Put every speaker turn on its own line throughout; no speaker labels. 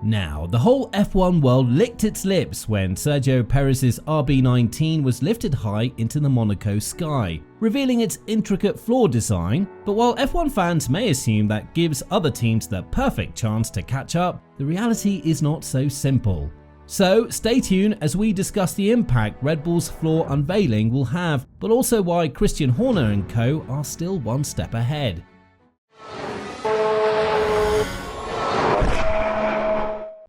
Now, the whole F1 world licked its lips when Sergio Perez's RB19 was lifted high into the Monaco sky, revealing its intricate floor design. But while F1 fans may assume that gives other teams the perfect chance to catch up, the reality is not so simple. So stay tuned as we discuss the impact Red Bull's floor unveiling will have, but also why Christian Horner and co are still one step ahead.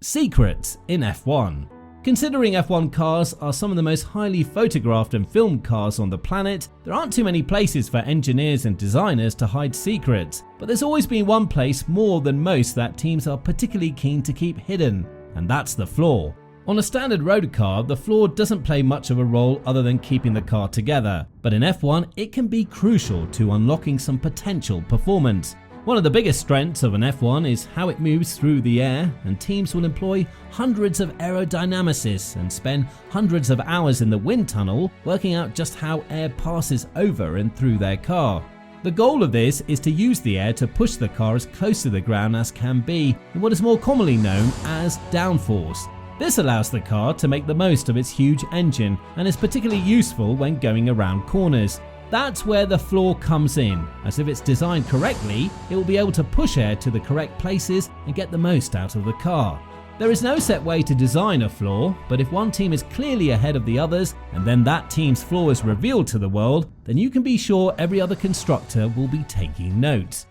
Secrets in F1. Considering F1 cars are some of the most highly photographed and filmed cars on the planet, there aren't too many places for engineers and designers to hide secrets, but there's always been one place more than most that teams are particularly keen to keep hidden, and that's the floor. On a standard road car, the floor doesn't play much of a role other than keeping the car together, but in F1 it can be crucial to unlocking some potential performance. One of the biggest strengths of an F1 is how it moves through the air, and teams will employ hundreds of aerodynamicists and spend hundreds of hours in the wind tunnel working out just how air passes over and through their car. The goal of this is to use the air to push the car as close to the ground as can be in what is more commonly known as downforce. This allows the car to make the most of its huge engine and is particularly useful when going around corners. That's where the floor comes in, as if it's designed correctly, it will be able to push air to the correct places and get the most out of the car. There is no set way to design a floor, but if one team is clearly ahead of the others and then that team's floor is revealed to the world, then you can be sure every other constructor will be taking notes.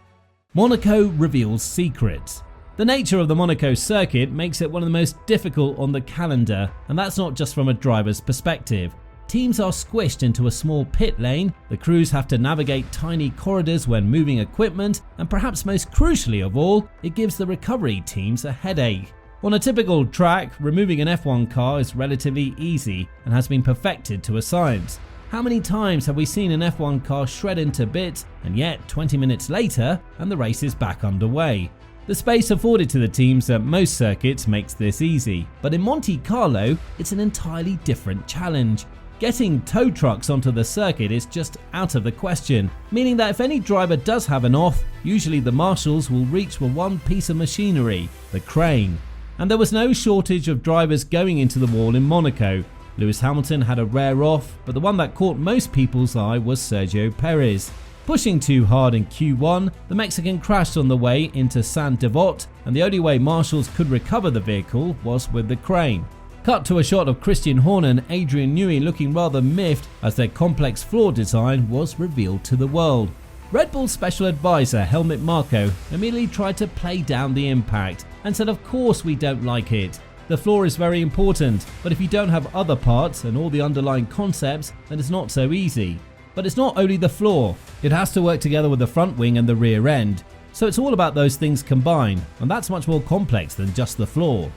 Monaco reveals secrets. The nature of the Monaco circuit makes it one of the most difficult on the calendar, and that's not just from a driver's perspective. Teams are squished into a small pit lane, the crews have to navigate tiny corridors when moving equipment, and perhaps most crucially of all, it gives the recovery teams a headache. On a typical track, removing an F1 car is relatively easy and has been perfected to a science. How many times have we seen an F1 car shred into bits, and yet 20 minutes later and the race is back underway? The space afforded to the teams at most circuits makes this easy, but in Monte Carlo it's an entirely different challenge. Getting tow trucks onto the circuit is just out of the question, meaning that if any driver does have an off, usually the marshals will reach for one piece of machinery, the crane. And there was no shortage of drivers going into the wall in Monaco. Lewis Hamilton had a rare off, but the one that caught most people's eye was Sergio Perez. Pushing too hard in Q1, the Mexican crashed on the way into San Devot, and the only way marshals could recover the vehicle was with the crane. Cut to a shot of Christian Horner and Adrian Newey looking rather miffed as their complex floor design was revealed to the world. Red Bull's special advisor Helmut Marko immediately tried to play down the impact and said of course we don't like it. The floor is very important, but if you don't have other parts and all the underlying concepts, then it's not so easy. But it's not only the floor, it has to work together with the front wing and the rear end. So it's all about those things combined, and that's much more complex than just the floor.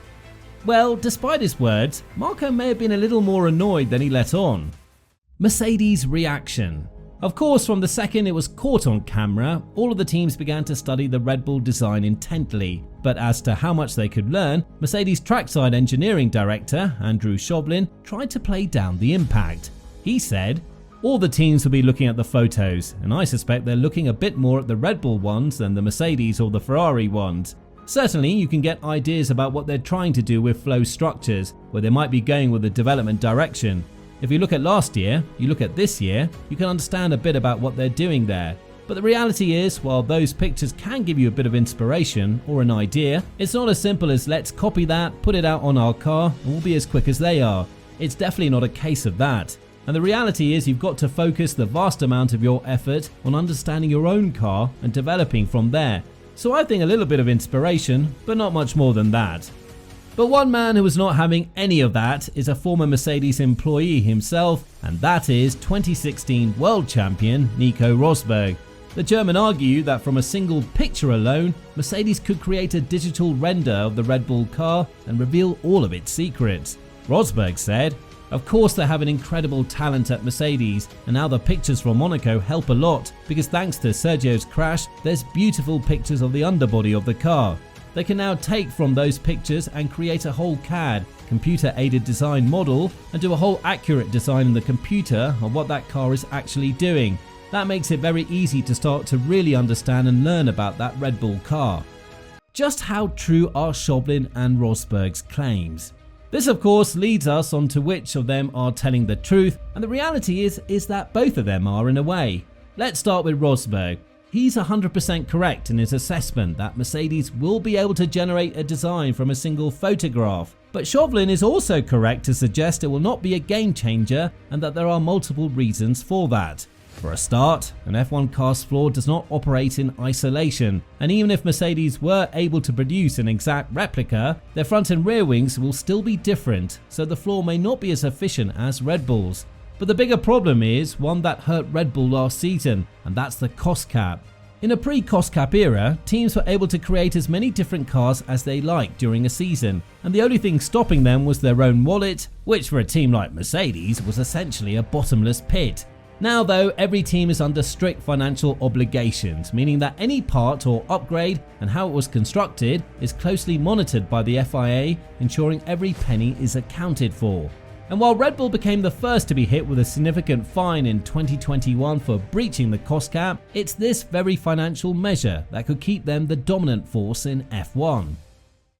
Well, despite his words, Marko may have been a little more annoyed than he let on. Mercedes' reaction. Of course, from the second it was caught on camera, all of the teams began to study the Red Bull design intently. But as to how much they could learn, Mercedes' trackside engineering director, Andrew Shovlin, tried to play down the impact. He said, "All the teams will be looking at the photos, and I suspect they're looking a bit more at the Red Bull ones than the Mercedes or the Ferrari ones. Certainly you can get ideas about what they're trying to do with flow structures, where they might be going with the development direction. If you look at last year, you look at this year, you can understand a bit about what they're doing there. But the reality is, while those pictures can give you a bit of inspiration or an idea, it's not as simple as let's copy that, put it out on our car, and we'll be as quick as they are. It's definitely not a case of that. And the reality is you've got to focus the vast amount of your effort on understanding your own car and developing from there. So I think a little bit of inspiration, but not much more than that." But one man who was not having any of that is a former Mercedes employee himself, and that is 2016 world champion Nico Rosberg. The German argued that from a single picture alone, Mercedes could create a digital render of the Red Bull car and reveal all of its secrets. Rosberg said, "Of course they have an incredible talent at Mercedes, and now the pictures from Monaco help a lot because thanks to Sergio's crash, there's beautiful pictures of the underbody of the car. They can now take from those pictures and create a whole CAD, computer-aided design model, and do a whole accurate design in the computer of what that car is actually doing. That makes it very easy to start to really understand and learn about that Red Bull car." Just how true are Shovlin and Rosberg's claims? This of course leads us on to which of them are telling the truth, and the reality is that both of them are in a way. Let's start with Rosberg. He's 100% correct in his assessment that Mercedes will be able to generate a design from a single photograph. But Shovlin is also correct to suggest it will not be a game changer and that there are multiple reasons for that. For a start, an F1 car's floor does not operate in isolation, and even if Mercedes were able to produce an exact replica, their front and rear wings will still be different, so the floor may not be as efficient as Red Bull's. But the bigger problem is one that hurt Red Bull last season, and that's the cost cap. In a pre-cost cap era, teams were able to create as many different cars as they liked during a season, and the only thing stopping them was their own wallet, which for a team like Mercedes was essentially a bottomless pit. Now though, every team is under strict financial obligations, meaning that any part or upgrade and how it was constructed is closely monitored by the FIA, ensuring every penny is accounted for. And while Red Bull became the first to be hit with a significant fine in 2021 for breaching the cost cap, it's this very financial measure that could keep them the dominant force in F1.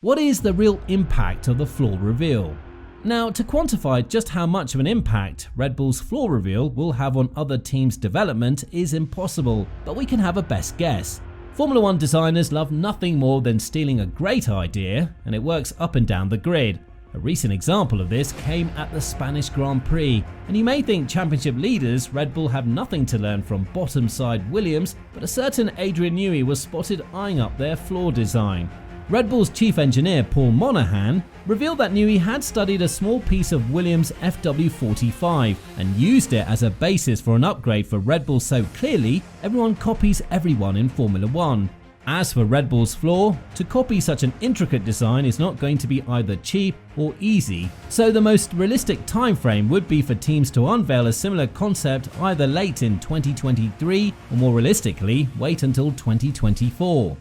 What is the real impact of the floor reveal? Now, to quantify just how much of an impact Red Bull's floor reveal will have on other teams' development is impossible, but we can have a best guess. Formula 1 designers love nothing more than stealing a great idea, and it works up and down the grid. A recent example of this came at the Spanish Grand Prix, and you may think championship leaders Red Bull have nothing to learn from bottom side Williams, but a certain Adrian Newey was spotted eyeing up their floor design. Red Bull's chief engineer Paul Monahan revealed that Newey had studied a small piece of Williams' FW45 and used it as a basis for an upgrade for Red Bull, so clearly everyone copies everyone in Formula 1. As for Red Bull's floor, to copy such an intricate design is not going to be either cheap or easy, so the most realistic time frame would be for teams to unveil a similar concept either late in 2023 or more realistically wait until 2024.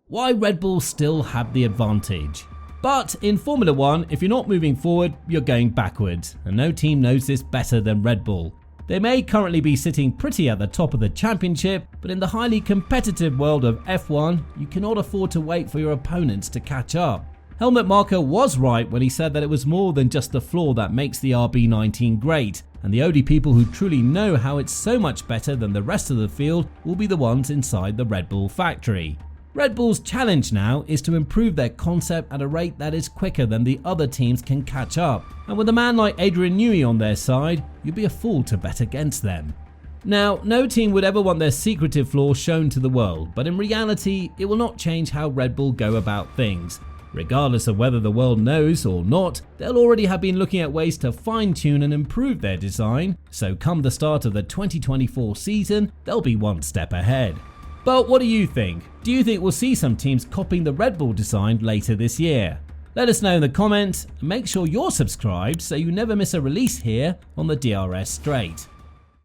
Why Red Bull still have the advantage? But in Formula 1, if you're not moving forward, you're going backwards, and no team knows this better than Red Bull. They may currently be sitting pretty at the top of the championship, but in the highly competitive world of F1, you cannot afford to wait for your opponents to catch up. Helmut Marko was right when he said that it was more than just the floor that makes the RB19 great, and the only people who truly know how it's so much better than the rest of the field will be the ones inside the Red Bull factory. Red Bull's challenge now is to improve their concept at a rate that is quicker than the other teams can catch up, and with a man like Adrian Newey on their side, you'd be a fool to bet against them. Now, no team would ever want their secretive flaw shown to the world, but in reality, it will not change how Red Bull go about things. Regardless of whether the world knows or not, they'll already have been looking at ways to fine-tune and improve their design, so come the start of the 2024 season, they'll be one step ahead. But what do you think? Do you think we'll see some teams copying the Red Bull design later this year? Let us know in the comments, and make sure you're subscribed so you never miss a release here on the DRS Straight.